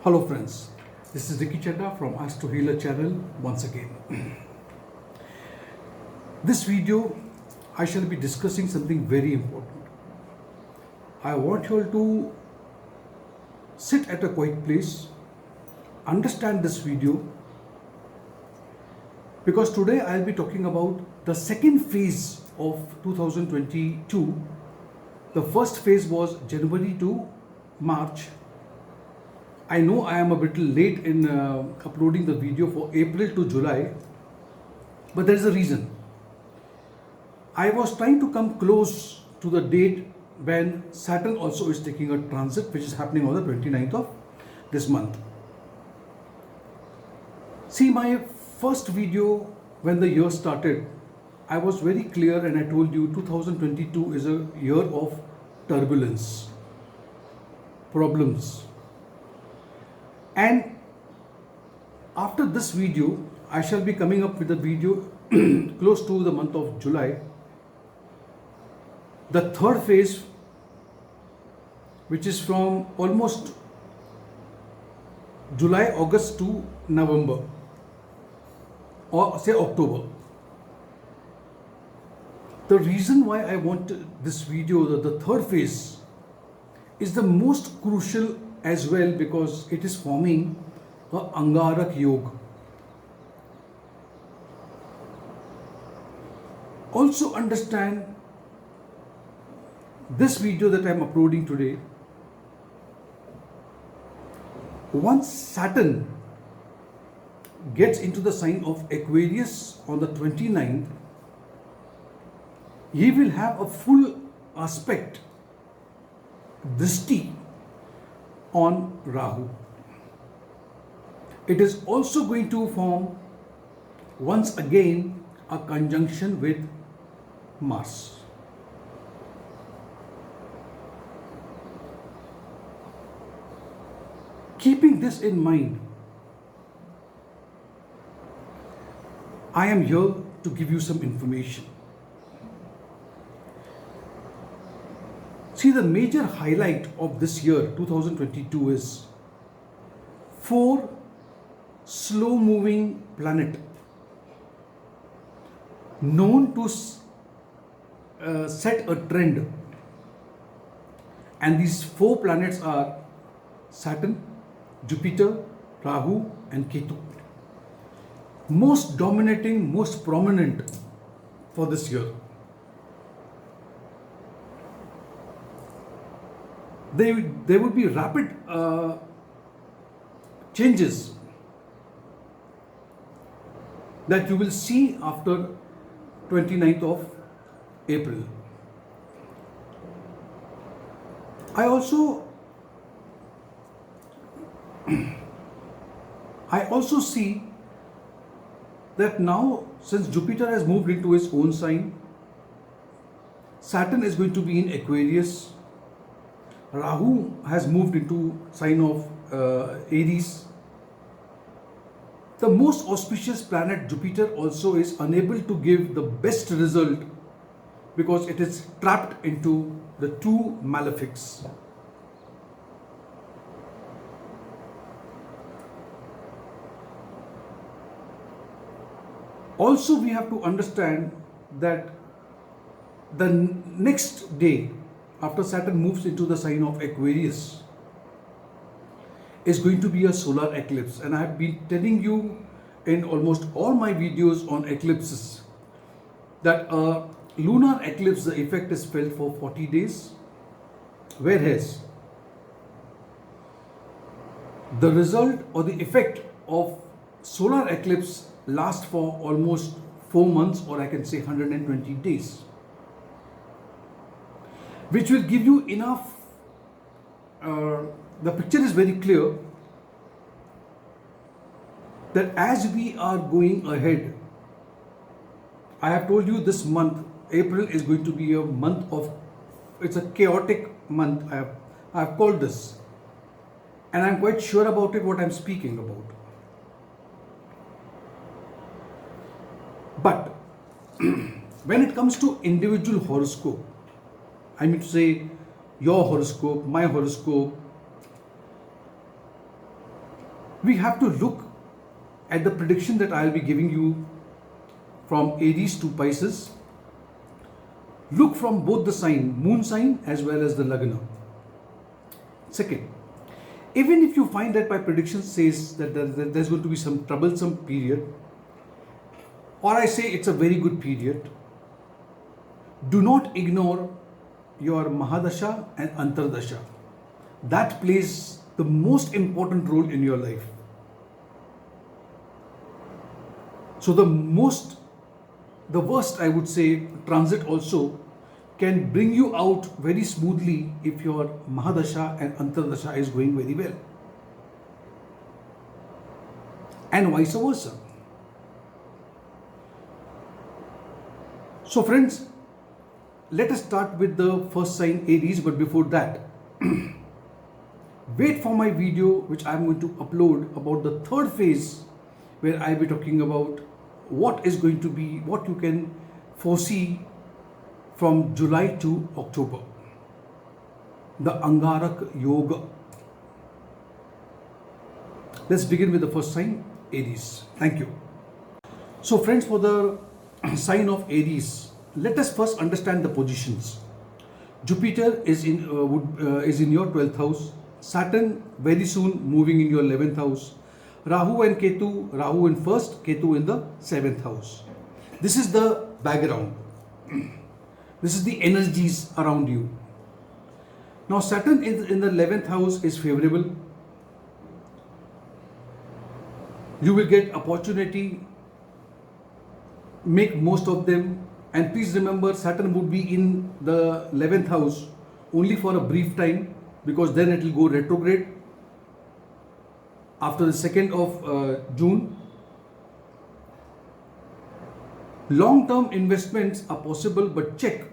Hello friends, this is Chadha from Astro Healer channel once again. This video I shall be discussing something very important. I want you all to sit at a quiet place, understand this video, because today I'll be talking about the second phase of 2022. The first phase was January to March. I know I am a bit late in uploading the video for April to July, but there is a reason. I was trying to come close to the date when Saturn also is taking a transit, which is happening on the 29th of this month. See, my first video when the year started, I was very clear and I told you 2022 is a year of turbulence, problems. And after this video, I shall be coming up with a video close to the month of July. The third phase, which is from almost July, August to November, or say October. The reason why I want this video, the third phase, is the most crucial as well because it is forming a Angarak Yoga. Also understand this video that I am uploading today. Once Saturn gets into the sign of Aquarius on the 29th, he will have a full aspect, drishti, on Rahu. It is also going to form once again a conjunction with Mars. Keeping this in mind, I am here to give you some information. See, the major highlight of this year 2022 is 4 slow moving planets known to set a trend, and these 4 planets are Saturn, Jupiter, Rahu and Ketu. Most dominating, most prominent for this year. There would be rapid changes that you will see after 29th of April. I also see that now, since Jupiter has moved into his own sign, Saturn is going to be in Aquarius, Rahu has moved into sign of Aries. The most auspicious planet Jupiter also is unable to give the best result because it is trapped into the 2 malefics. Also, we have to understand that the next day after Saturn moves into the sign of Aquarius is going to be a solar eclipse, and I have been telling you in almost all my videos on eclipses that a lunar eclipse, the effect is felt for 40 days, whereas the result or the effect of solar eclipse lasts for almost 4 months, or I can say 120 days. Which will give you enough, the picture is very clear that as we are going ahead, I have told you this month, April is going to be a month of, it's a chaotic month, I have called this, and I am quite sure about it, what I am speaking about. But when it comes to individual horoscope, I mean to say your horoscope, my horoscope, we have to look at the prediction that I'll be giving you from Aries to Pisces. Look from both the sign, moon sign as well as the Lagna. Second, even if you find that my prediction says that there's going to be some troublesome period, or I say it's a very good period, do not ignore your Mahadasha and Antardasha. That plays the most important role in your life. So the worst, I would say, transit also can bring you out very smoothly if your Mahadasha and Antardasha is going very well. And vice versa. So friends, let us start with the first sign Aries, but before that, wait for my video which I am going to upload about the third phase, where I will be talking about what is going to be, what you can foresee from July to October. The Angarak Yoga. Let's begin with the first sign, Aries. Thank you. So friends, for the sign of Aries, let us first understand the positions. Jupiter is in your 12th house. Saturn very soon moving in your 11th house. Rahu and Ketu, Rahu in first, Ketu in the 7th house. This is the background. This is the energies around you. Now Saturn in the 11th house is favorable. You will get opportunity, make most of them. And please remember, Saturn would be in the 11th house only for a brief time, because then it will go retrograde after the 2nd of June. Long-term investments are possible, but check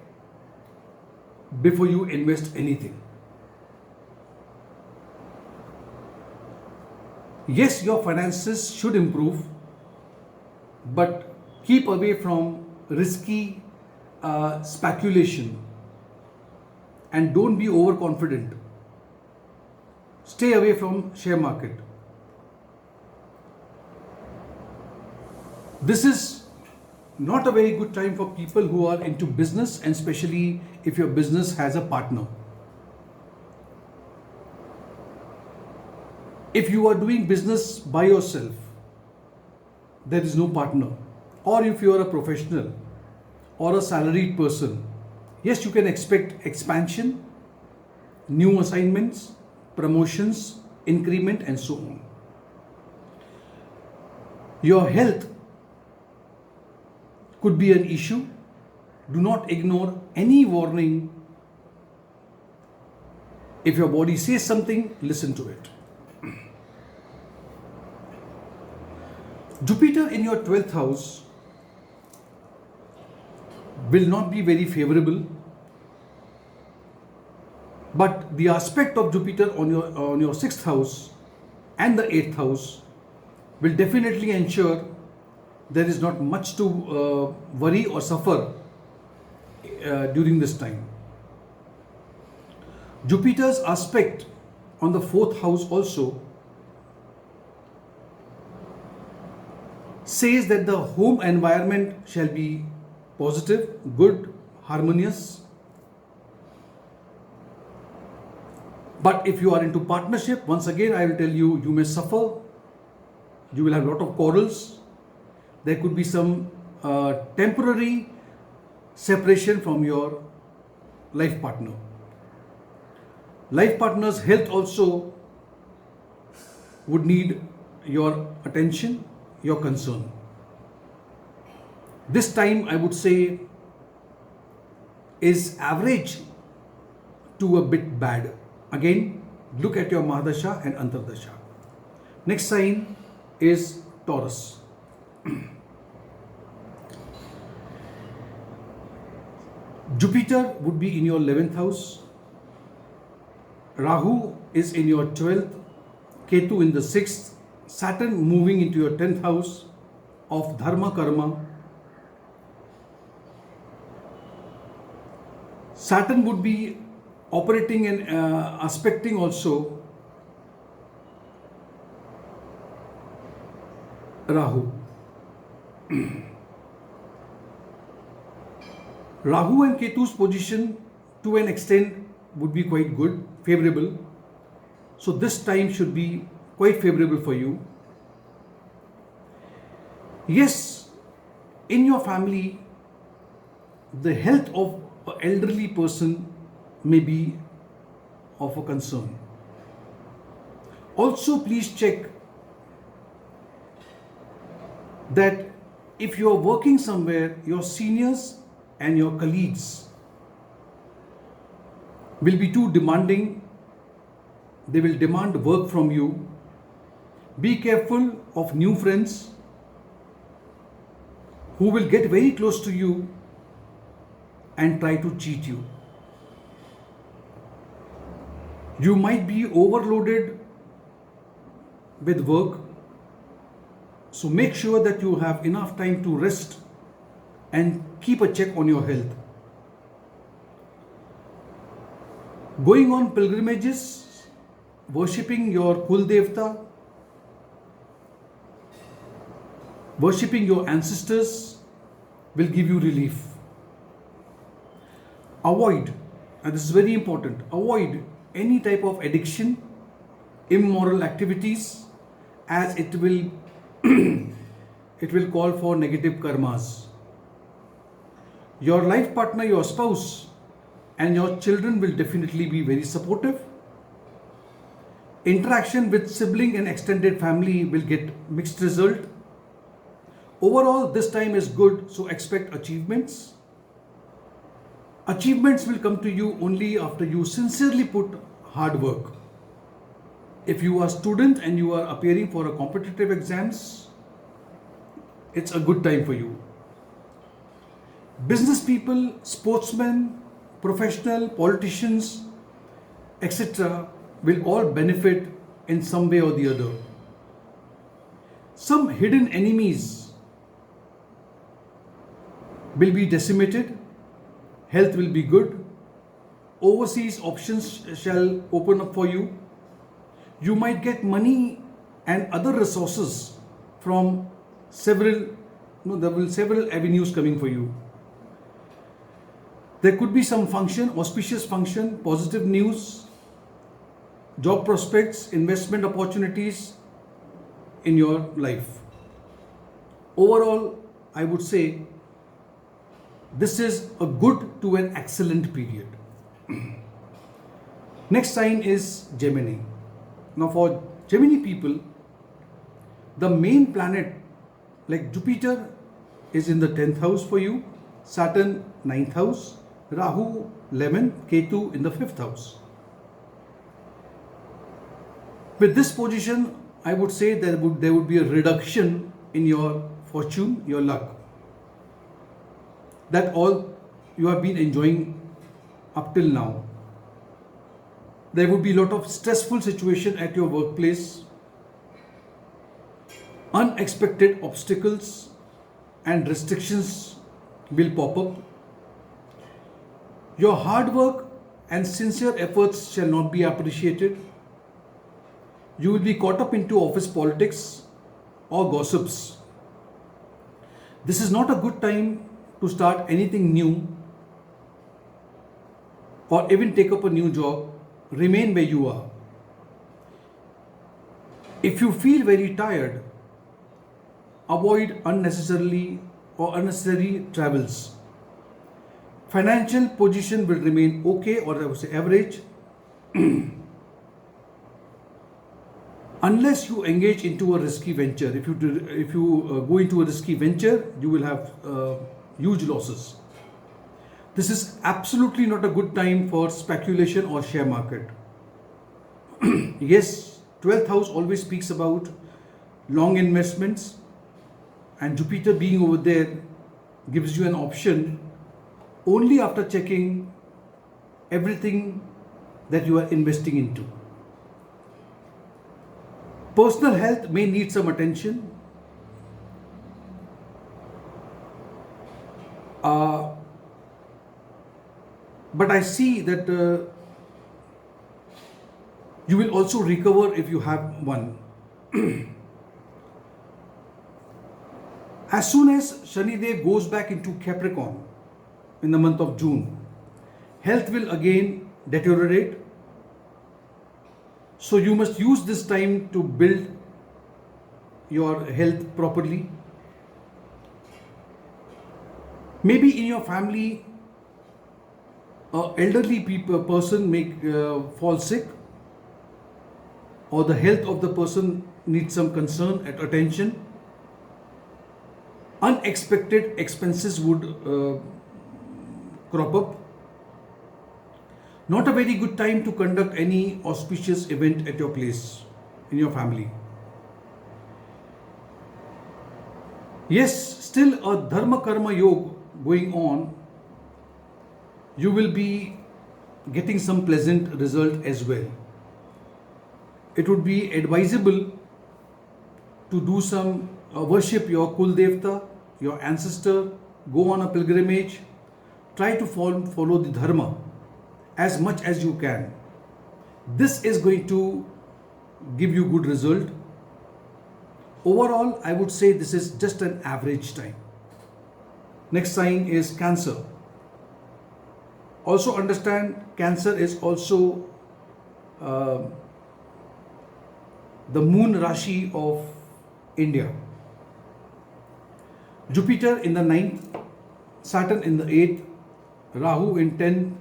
before you invest anything. Yes, your finances should improve, but keep away from risky speculation and don't be overconfident. Stay away from share market. This is not a very good time for people who are into business, and especially if your business has a partner. If you are doing business by yourself, there is no partner, or if you are a professional or a salaried person, yes, you can expect expansion, new assignments, promotions, increment, and so on. Your health could be an issue. Do not ignore any warning. If your body says something, listen to it. Jupiter in your 12th house will not be very favorable, but the aspect of Jupiter on your 6th house and the 8th house will definitely ensure there is not much to worry or suffer during this time. Jupiter's aspect on the 4th house also says that the home environment shall be positive, good, harmonious. But if you are into partnership, once again I will tell you, you may suffer. You will have a lot of quarrels. There could be some temporary separation from your life partner. Life partner's health also would need your attention, your concern. This time I would say is average to a bit bad. Again, look at your Mahadasha and Antardasha. Next sign is Taurus. Jupiter would be in your 11th house. Rahu is in your 12th. Ketu in the 6th. Saturn moving into your 10th house of Dharma Karma. Saturn would be operating and aspecting also Rahu. Rahu and Ketu's position to an extent would be quite good, favorable. So this time should be quite favorable for you. Yes, in your family, the health of an elderly person may be of a concern. Also, please check that if you are working somewhere, your seniors and your colleagues will be too demanding. They will demand work from you. Be careful of new friends who will get very close to you and try to cheat you. You might be overloaded with work, so make sure that you have enough time to rest and keep a check on your health. Going on pilgrimages, worshipping your Kul Devta, worshipping your ancestors will give you relief. Avoid, and this is very important, avoid any type of addiction, immoral activities, as it will it will call for negative karmas. Your life partner, your spouse and your children will definitely be very supportive. Interaction with sibling and extended family will get mixed result. Overall, this time is good, so expect achievements. Achievements will come to you only after you sincerely put hard work. If you are a student and you are appearing for a competitive exams, it's a good time for you. Business people, sportsmen, professional, politicians, etc. will all benefit in some way or the other. Some hidden enemies will be decimated. Health will be good. Overseas options shall open up for you. You might get money and other resources from several avenues coming for you. There could be some function, auspicious function, positive news, job prospects, investment opportunities in your life. Overall, I would say this is a good to an excellent period. Next sign is Gemini. Now for Gemini people, the main planet like Jupiter is in the 10th house for you, Saturn 9th house, Rahu 11th, Ketu in the 5th house. With this position, I would say there would be a reduction in your fortune, your luck. That all you have been enjoying up till now. There would be a lot of stressful situation at your workplace, unexpected obstacles and restrictions will pop up. Your hard work and sincere efforts shall not be appreciated. You will be caught up into office politics or gossips. This is not a good time to start anything new or even take up a new job. Remain where you are. If you feel very tired, avoid unnecessary travels. Financial position will remain okay, or I would say average. Unless you engage into a risky venture. If you go into a risky venture, you will have huge losses. This is absolutely not a good time for speculation or share market. Yes, 12th house always speaks about long investments, and Jupiter being over there gives you an option only after checking everything that you are investing into. Personal health may need some attention. But I see that you will also recover if you have one. As soon as Shani Dev goes back into Capricorn in the month of June, health will again deteriorate. So you must use this time to build your health properly. Maybe in your family, an elderly person may fall sick, or the health of the person needs some concern and attention. Unexpected expenses would crop up. Not a very good time to conduct any auspicious event at your place, in your family. Yes, still a Dharma Karma Yoga going on. You will be getting some pleasant result as well. It would be advisable to do some worship your Kul Devta, your ancestor, go on a pilgrimage, try to follow the Dharma as much as you can. This is going to give you good result. Overall, I would say this is just an average time. Next sign is Cancer. Also understand, Cancer is also the moon Rashi of India. Jupiter in the 9th, Saturn in the 8th, Rahu in 10th,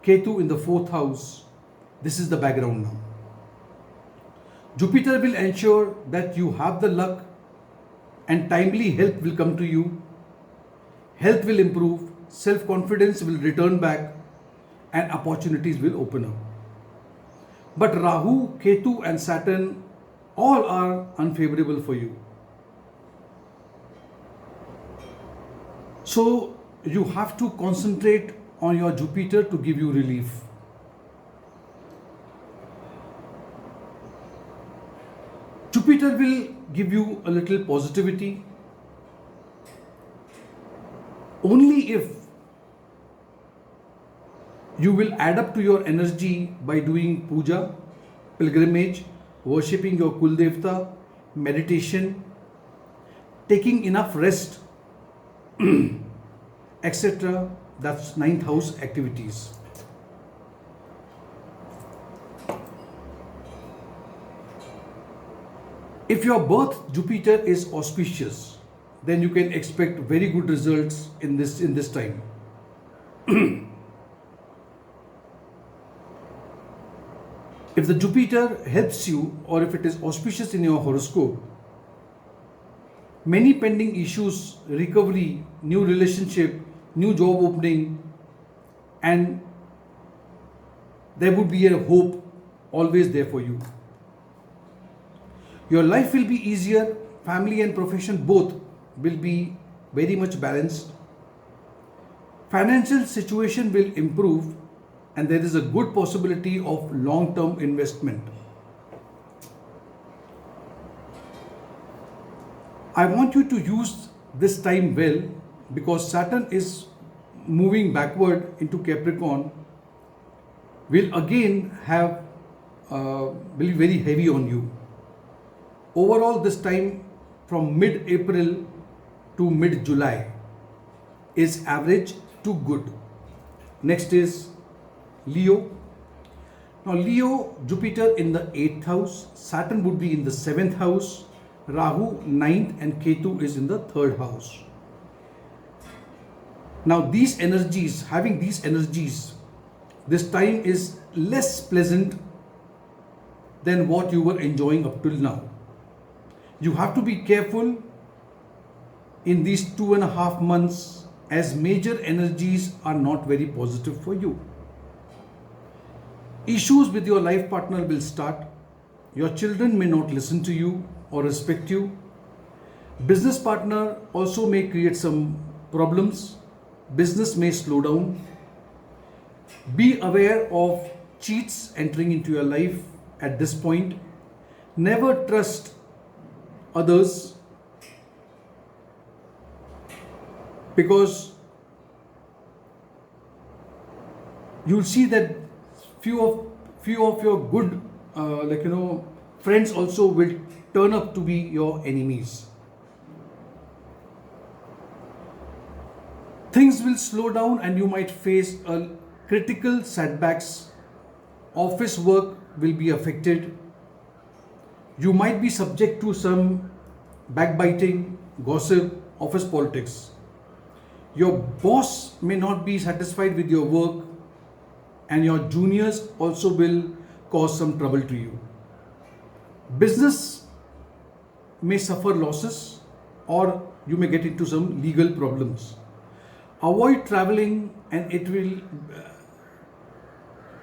Ketu in the 4th house. This is the background now. Jupiter will ensure that you have the luck and timely health will come to you. Health will improve, self-confidence will return back, and opportunities will open up. But Rahu, Ketu and Saturn all are unfavorable for you. So you have to concentrate on your Jupiter to give you relief. Jupiter will give you a little positivity only if you will add up to your energy by doing puja, pilgrimage, worshipping your Kul Devta, meditation, taking enough rest, etc. That's 9th house activities. If your birth Jupiter is auspicious, then you can expect very good results in this time. If the Jupiter helps you, or if it is auspicious in your horoscope, many pending issues, recovery, new relationship, new job opening, and there would be a hope always there for you. Your life will be easier, family and profession both will be very much balanced. Financial situation will improve, and there is a good possibility of long-term investment. I want you to use this time well, because Saturn is moving backward into Capricorn, will again will be very heavy on you. Overall, this time from mid-April to mid-July is average to good. Next is Leo. Now Leo, Jupiter in the 8th house, Saturn would be in the 7th house, Rahu 9th and Ketu is in the 3rd house. Now having these energies, this time is less pleasant than what you were enjoying up till now. You have to be careful in these 2.5 months, as major energies are not very positive for you. Issues with your life partner will start. Your children may not listen to you or respect you. Business partner also may create some problems. Business may slow down. Be aware of cheats entering into your life at this point. Never trust others, because you'll see that few of your good friends also will turn up to be your enemies. Things will slow down and you might face a critical setbacks. Office work will be affected. You might be subject to some backbiting, gossip, office politics. Your boss may not be satisfied with your work, and your juniors also will cause some trouble to you. Business may suffer losses, or you may get into some legal problems. Avoid traveling and it will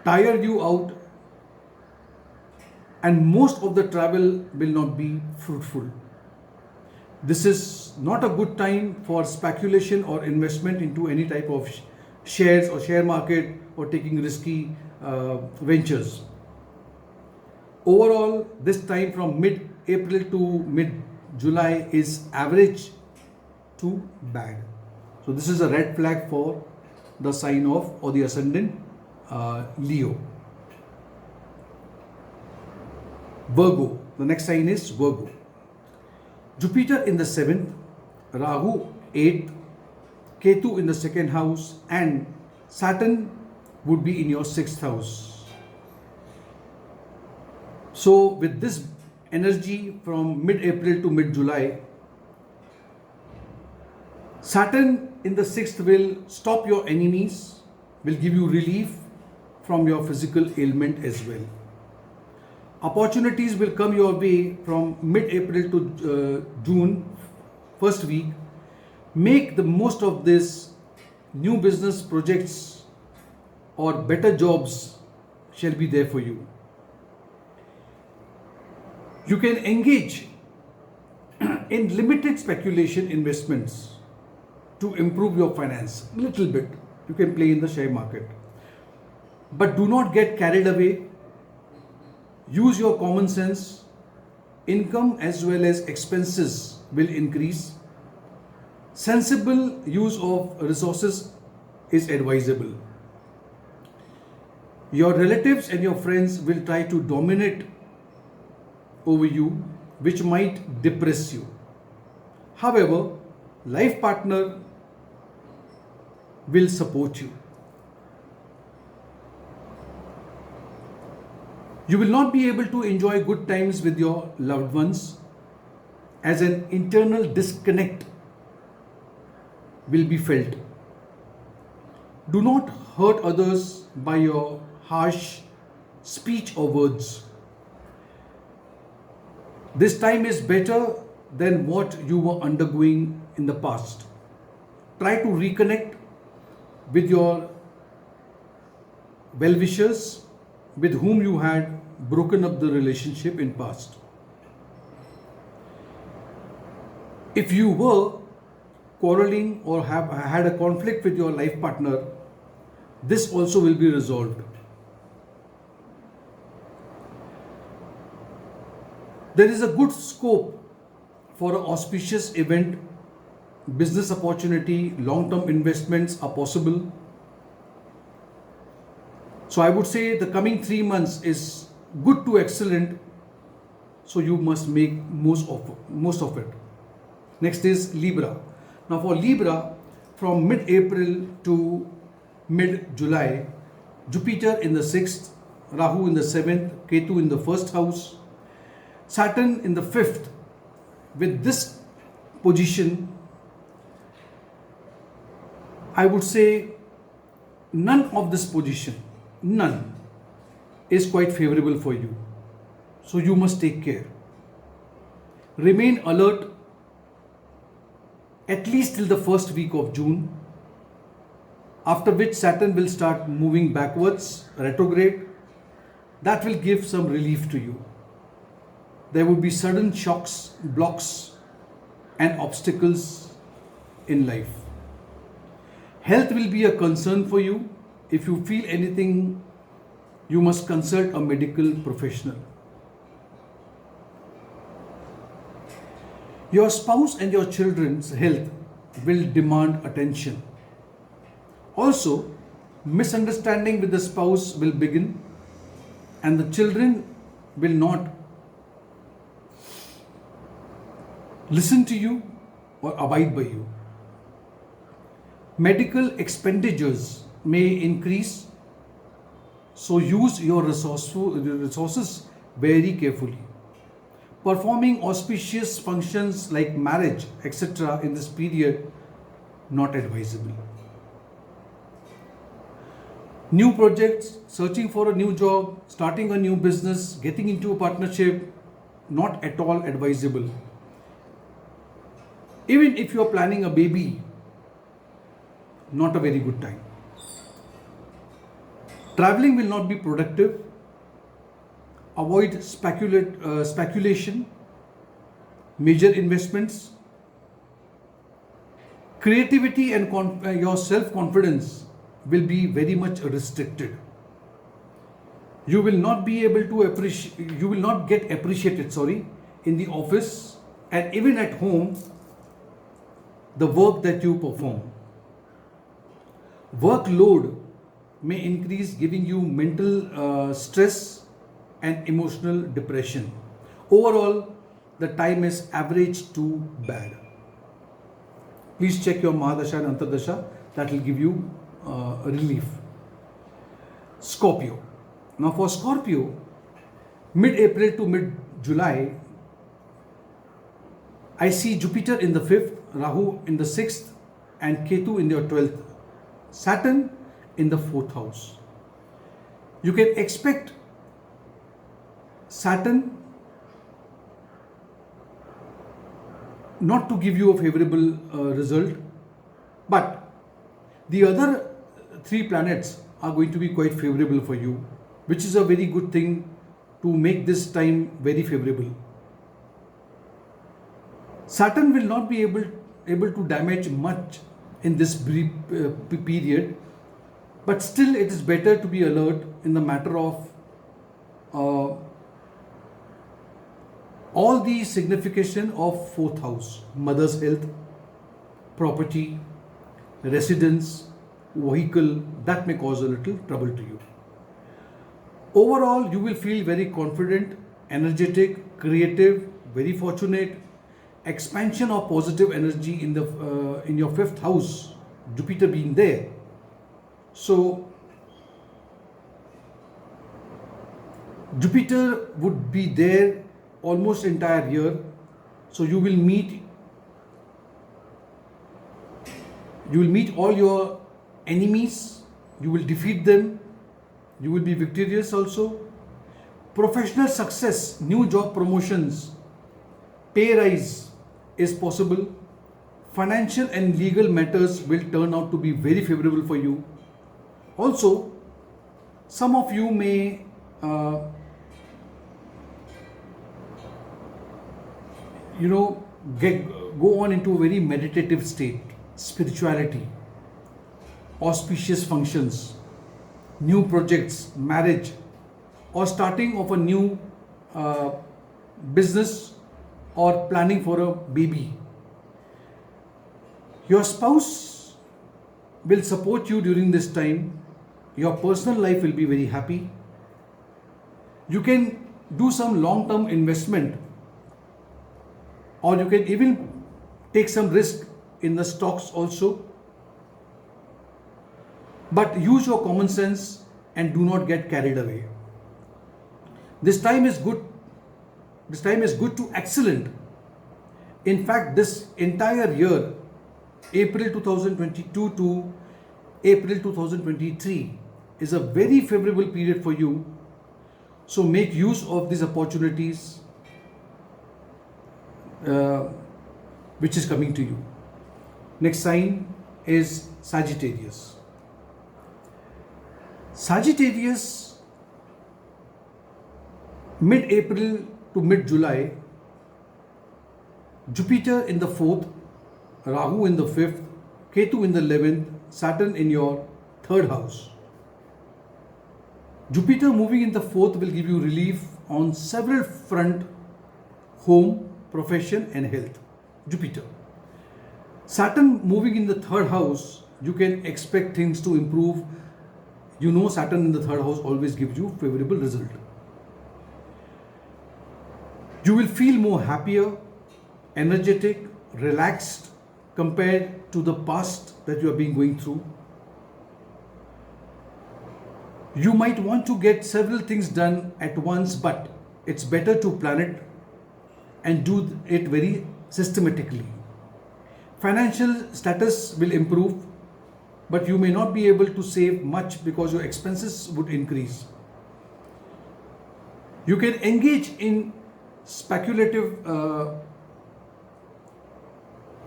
tire you out, and most of the travel will not be fruitful. This is not a good time for speculation or investment into any type of shares or share market or taking risky ventures. Overall, this time from mid-April to mid-July is average to bad. So this is a red flag for the sign of or the ascendant Leo. Virgo. The next sign is Virgo. Jupiter in the 7th, Rahu 8th, Ketu in the 2nd house, and Saturn would be in your 6th house. So with this energy from mid-April to mid-July, Saturn in the 6th will stop your enemies, will give you relief from your physical ailment as well. Opportunities will come your way from mid-April to June, first week. Make the most of this. New business projects or better jobs shall be there for you. You can engage in limited speculation investments to improve your finance. A little bit. You can play in the share market. But do not get carried away. Use your common sense. Income as well as expenses will increase. Sensible use of resources is advisable. Your relatives and your friends will try to dominate over you, which might depress you. However, life partner will support you. You will not be able to enjoy good times with your loved ones, as an internal disconnect will be felt. Do not hurt others by your harsh speech or words. This time is better than what you were undergoing in the past. Try to reconnect with your well-wishers with whom you had broken up the relationship in past. If you were quarreling or have had a conflict with your life partner, this also will be resolved. There is a good scope for an auspicious event. Business opportunity, long-term investments are possible. So I would say the coming 3 months is good to excellent. So you must make most of it. Next is Libra. Now for Libra, from mid-April to mid-July, Jupiter in the 6th, Rahu in the 7th, Ketu in the 1st house, Saturn in the 5th. With this position, I would say none of this position, none, is quite favorable for you. So you must take care. Remain alert at least till the first week of June, after which Saturn will start moving backwards, retrograde. That will give some relief to you. There would be sudden shocks, blocks, and obstacles in life. Health will be a concern for you. If you feel anything, you must consult a medical professional. Your spouse and your children's health will demand attention. Also, misunderstanding with the spouse will begin, and the children will not listen to you or abide by you. Medical expenditures may increase, so use your resources very carefully. Performing auspicious functions like marriage, etc., in this period, not advisable. New projects, searching for a new job, starting a new business, getting into a partnership, not at all advisable. Even if you are planning a baby, not a very good time. Traveling will not be productive. Avoid speculation, major investments. Creativity and your self-confidence will be very much restricted. You will not be able to you will not get appreciated, in the office and even at home, the work that you perform. Workload may increase, giving you mental stress and emotional depression. Overall, the time is average to bad. Please check your Mahadasha and Antardasha. That will give you relief. Scorpio. Now for Scorpio, mid-April to mid-July, I see Jupiter in the 5th, Rahu in the 6th, and Ketu in your 12th. Saturn in the 4th house. You can expect Saturn not to give you a favorable result, but the other 3 planets are going to be quite favorable for you, which is a very good thing to make this time very favorable. Saturn will not be able to damage much in this brief period, but still it is better to be alert in the matter of all the signification of 4th house: mother's health, property, residence, vehicle, that may cause a little trouble to you. Overall, you will feel very confident, energetic, creative, very fortunate. Expansion of positive energy in your 5th house, Jupiter being there. So Jupiter would be there almost entire year. So you will meet all your enemies, you will defeat them, you will be victorious also. Professional success, new job promotions, pay rise is possible. Financial and legal matters will turn out to be very favorable for you. Also, some of you may go on into a very meditative state, spirituality, auspicious functions, new projects, marriage, or starting of a new business, or planning for a baby. Your spouse will support you during this time. Your personal life will be very happy. You can do some long-term investment, or you can even take some risk in the stocks also. But use your common sense and do not get carried away. This time is good. This time is good to excellent. In fact, this entire year, April 2022 to April 2023, is a very favorable period for you. So make use of these opportunities which is coming to you. Next sign is Sagittarius. Sagittarius, mid-April to mid-July, Jupiter in the 4th, Rahu in the 5th, Ketu in the 11th, Saturn in your 3rd house. Jupiter moving in the 4th will give you relief on several fronts: home, profession and health. Jupiter. Saturn moving in the 3rd house, you can expect things to improve. Saturn in the 3rd house always gives you favorable result. You will feel more happier, energetic, relaxed compared to the past that you have been going through. You might want to get several things done at once, but it's better to plan it and do it very systematically. Financial status will improve, but you may not be able to save much because your expenses would increase. You can engage in speculative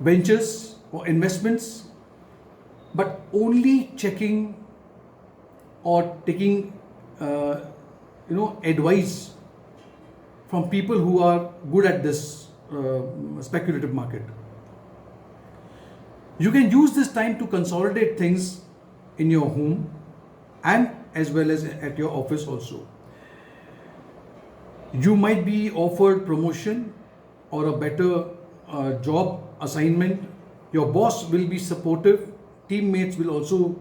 ventures or investments, but only checking or taking advice from people who are good at this speculative market. You can use this time to consolidate things in your home and as well as at your office also. You might be offered promotion or a better job assignment. Your boss will be supportive. Teammates will also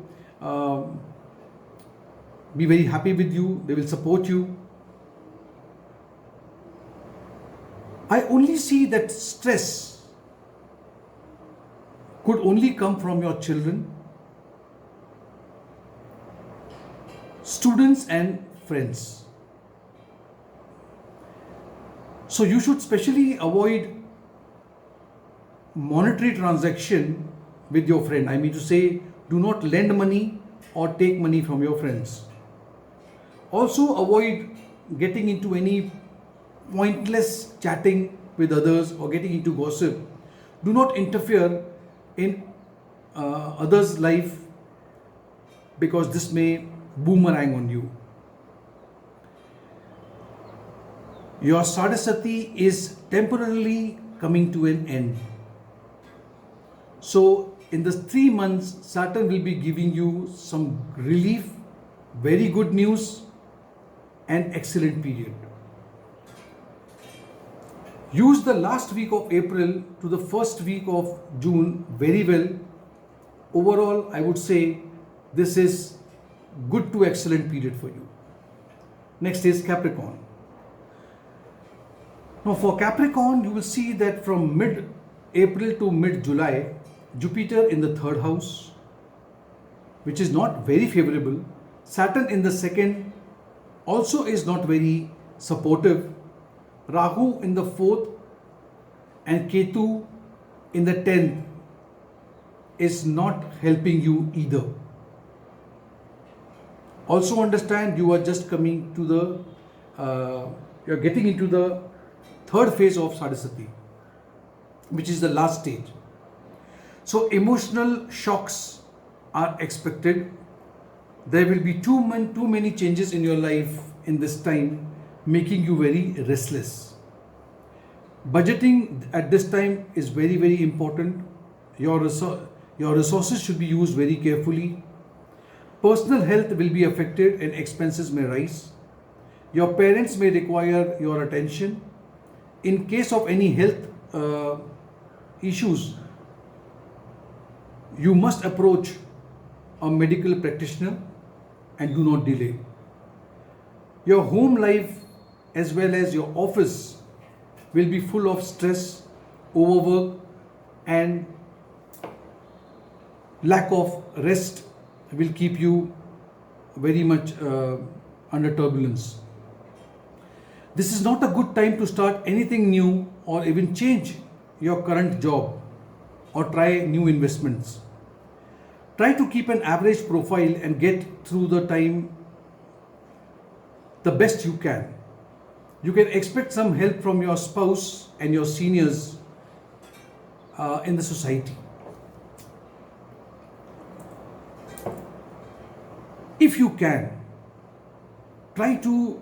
be very happy with you. They will support you. I only see that stress could only come from your children, students and friends. So you should specially avoid monetary transaction with your friend. I mean to say, do not lend money or take money from your friends. Also avoid getting into any pointless chatting with others or getting into gossip. Do not interfere in others' life because this may boomerang on you. Your Sadhasati is temporarily coming to an end. So in the 3 months, Saturn will be giving you some relief, very good news and excellent period. Use the last week of April to the first week of June very well. Overall, I would say this is good to excellent period for you. Next is Capricorn. Now for Capricorn, you will see that from mid-April to mid-July, Jupiter in the 3rd house, which is not very favorable. Saturn in the 2nd also is not very supportive. Rahu in the 4th and Ketu in the 10th is not helping you either. Also understand you are just coming to the, you are getting into the 3rd phase of Sadhasati, which is the last stage. So emotional shocks are expected. There will be too many changes in your life in this time, making you very restless. Budgeting at this time is very, very important. Your resources should be used very carefully. Personal health will be affected and expenses may rise. Your parents may require your attention. In case of any health issues, you must approach a medical practitioner and do not delay. Your home life as well as your office will be full of stress, overwork and lack of rest will keep you very much under turbulence. This is not a good time to start anything new or even change your current job or try new investments. Try to keep an average profile and get through the time the best you can. You can expect some help from your spouse and your seniors in the society. If you can, try to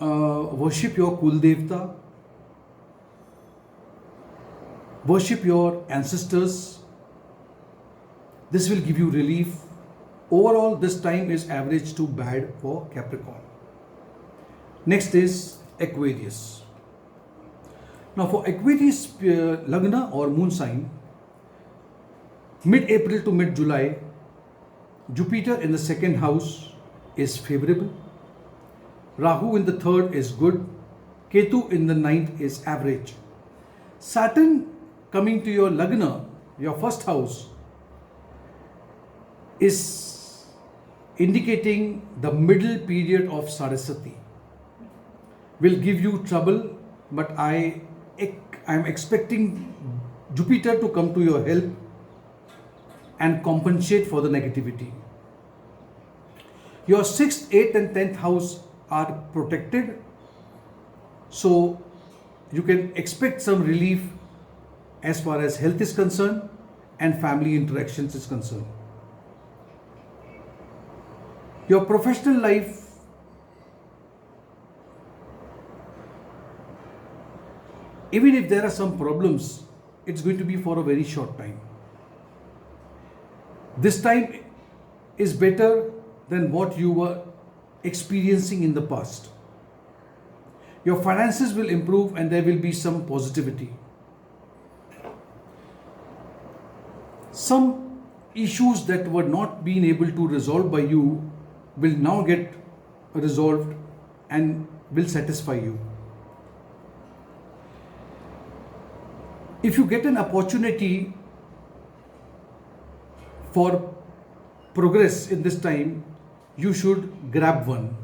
worship your Kul Devta, worship your ancestors. This will give you relief. Overall, this time is average to bad for Capricorn. Next is Aquarius. Now for Aquarius Lagna or moon sign, mid-April to mid-July, Jupiter in the 2nd house is favorable. Rahu in the 3rd is good. Ketu in the 9th is average. Saturn coming to your Lagna your first house, is indicating the middle period of Saraswati. Will give you trouble, but I am expecting Jupiter to come to your help and compensate for the negativity. Your 6th, 8th and 10th house are protected, so you can expect some relief as far as health is concerned and family interactions is concerned. Your professional life, even if there are some problems, it's going to be for a very short time. This time is better than what you were experiencing in the past. Your finances will improve and there will be some positivity. Some issues that were not being able to resolve by you will now get resolved and will satisfy you. If you get an opportunity for progress in this time, you should grab one.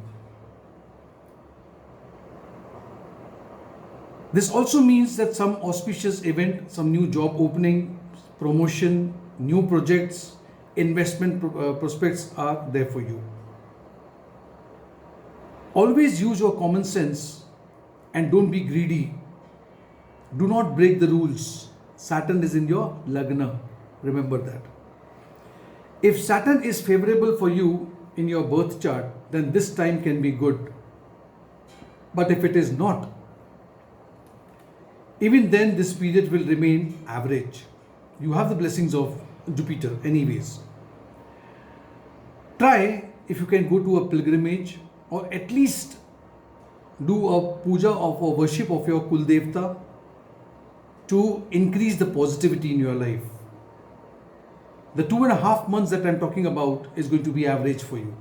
This also means that some auspicious event, some new job opening, promotion, new projects, investment prospects are there for you. Always use your common sense and don't be greedy. Do not break the rules. Saturn is in your Lagna. Remember that. If Saturn is favorable for you in your birth chart, then this time can be good. But if it is not, even then this period will remain average. You have the blessings of Jupiter anyways. Try, if you can, go to a pilgrimage or at least do a puja of a worship of your Kuldevta to increase the positivity in your life. The 2.5 months that I'm talking about is going to be average for you.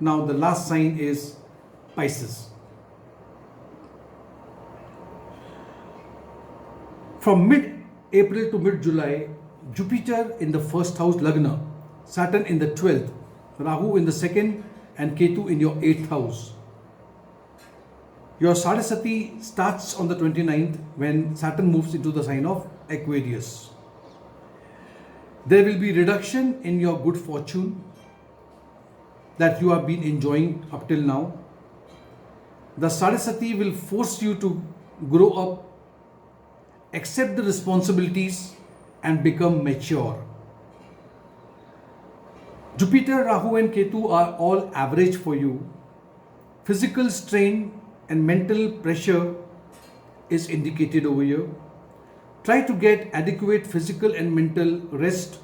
Now the last sign is Pisces. From mid-April to mid-July, Jupiter in the first house Lagna, Saturn in the 12th, Rahu in the 2nd and Ketu in your 8th house. Your Saraswati starts on the 29th when Saturn moves into the sign of Aquarius. There will be reduction in your good fortune that you have been enjoying up till now. The Saraswati will force you to grow up, accept the responsibilities and become mature. Jupiter, Rahu and Ketu are all average for you. Physical strain and mental pressure is indicated over here. Try to get adequate physical and mental rest,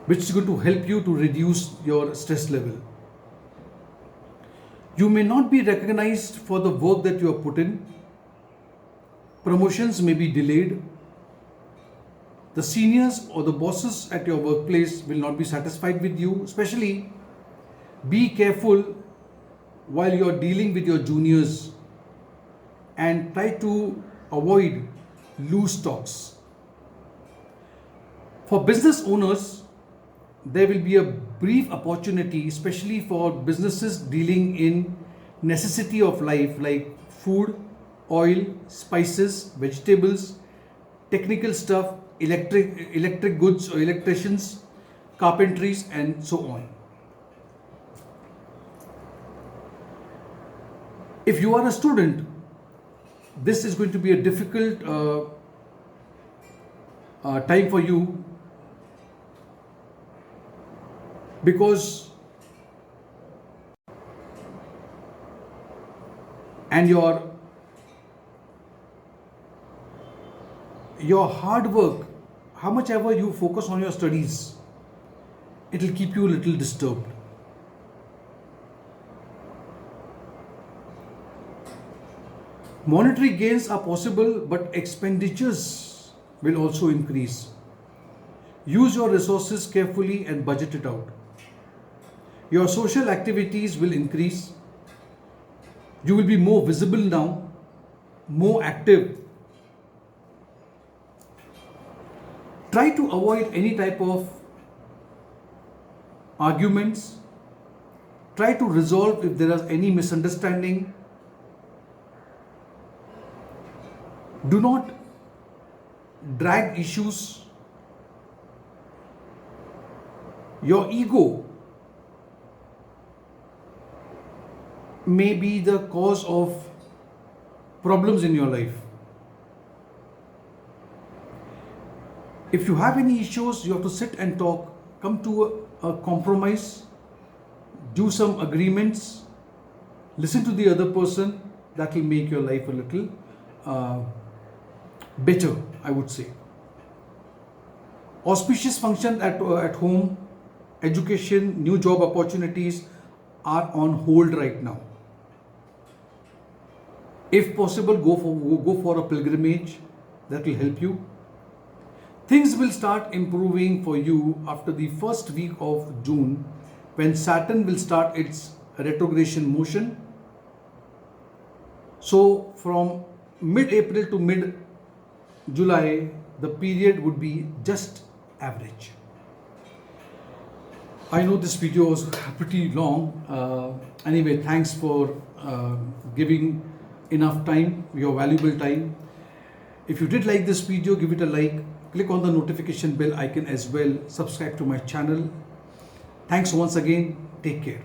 which is going to help you to reduce your stress level. You may not be recognized for the work that you have put in. Promotions may be delayed. The seniors or the bosses at your workplace will not be satisfied with you. Especially, be careful while you are dealing with your juniors and try to avoid loose talks. For business owners, there will be a brief opportunity, especially for businesses dealing in necessity of life like food, oil, spices, vegetables, technical stuff, electric goods or electricians, carpentries and so on. If you are a student, this is going to be a difficult time for you, because your hard work, how much ever you focus on your studies, it will keep you a little disturbed. Monetary gains are possible, but expenditures will also increase. Use your resources carefully and budget it out. Your social activities will increase. You will be more visible now, more active. Try to avoid any type of arguments. Try to resolve if there is any misunderstanding. Do not drag issues. Your ego may be the cause of problems in your life. If you have any issues, you have to sit and talk, come to a compromise, do some agreements, listen to the other person. That will make your life a little better, I would say. Auspicious function at home, education, new job opportunities are on hold right now. If possible, go for a pilgrimage. That will help you. Things will start improving for you after the first week of June, when Saturn will start its retrogression motion. So from mid-April to mid-July, the period would be just average. I know this video was pretty long. Anyway, thanks for giving enough time, your valuable time. If you did like this video, give it a like. Click on the notification bell icon as well. Subscribe to my channel. Thanks once again. Take care.